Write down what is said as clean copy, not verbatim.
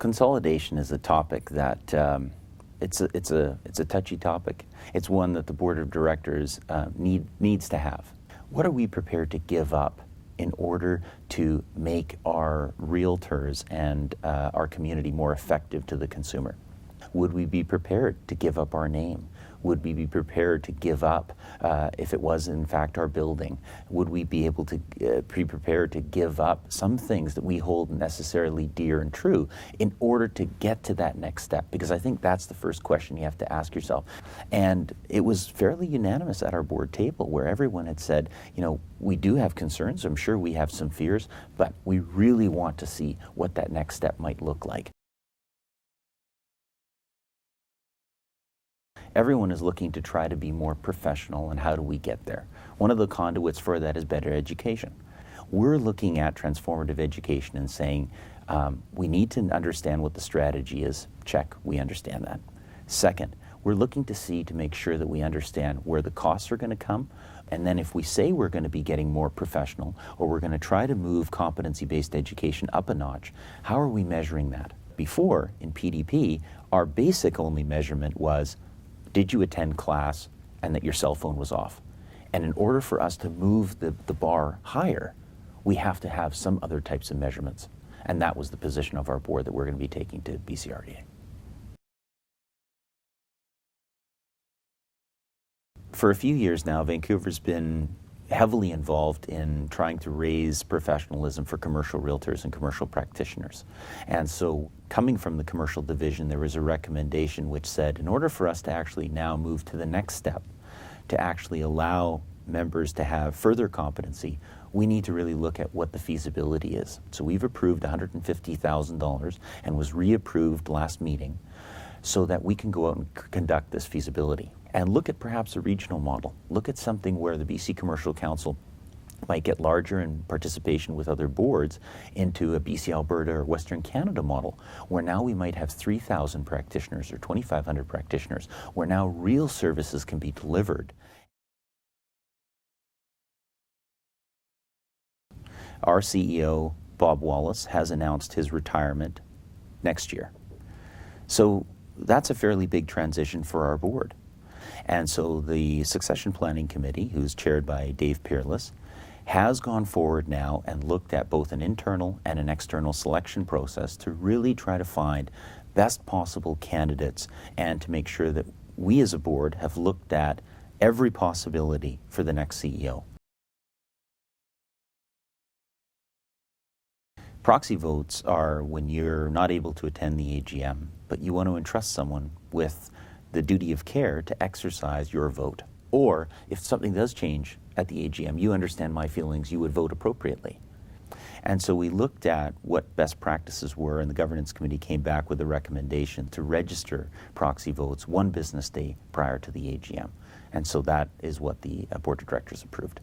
Consolidation is a topic that it's a touchy topic. It's one that the board of directors needs to have. What are we prepared to give up in order to make our realtors and our community more effective to the consumer? Would we be prepared to give up our name? Would we be prepared to give up, if it was in fact our building? Would we be able to be prepared to give up some things that we hold necessarily dear and true in order to get to that next step? Because I think that's the first question you have to ask yourself. And it was fairly unanimous at our board table where everyone had said, you know, we do have concerns, I'm sure we have some fears, but we really want to see what that next step might look like. Everyone is looking to try to be more professional, and how do we get there? One of the conduits for that is better education. We're looking at transformative education and saying we need to understand what the strategy is. Check, we understand that. Second, we're looking to see to make sure that we understand where the costs are going to come, and then if we say we're going to be getting more professional or we're going to try to move competency-based education up a notch, how are we measuring that? Before, in PDP, our basic only measurement was, did you attend class and that your cell phone was off? And in order for us to move the bar higher, we have to have some other types of measurements. And that was the position of our board that we're going to be taking to BCRDA. For a few years now, Vancouver's been heavily involved in trying to raise professionalism for commercial realtors and commercial practitioners. And so coming from the commercial division, there was a recommendation which said, in order for us to actually now move to the next step, to actually allow members to have further competency, we need to really look at what the feasibility is. So we've approved $150,000 and was reapproved last meeting so that we can go out and conduct this feasibility and look at perhaps a regional model. Look at something where the BC Commercial Council might get larger in participation with other boards into a BC Alberta or Western Canada model, where now we might have 3,000 practitioners or 2,500 practitioners, where now real services can be delivered. Our CEO, Bob Wallace, has announced his retirement next year. So that's a fairly big transition for our board. And so the Succession Planning Committee, who's chaired by Dave Peerless, has gone forward now and looked at both an internal and an external selection process to really try to find best possible candidates and to make sure that we as a board have looked at every possibility for the next CEO. Proxy votes are when you're not able to attend the AGM, but you want to entrust someone with the duty of care to exercise your vote. Or if something does change at the AGM, you understand my feelings, you would vote appropriately. And so we looked at what best practices were, and the governance committee came back with a recommendation to register proxy votes 1 business day prior to the AGM. And so that is what the board of directors approved.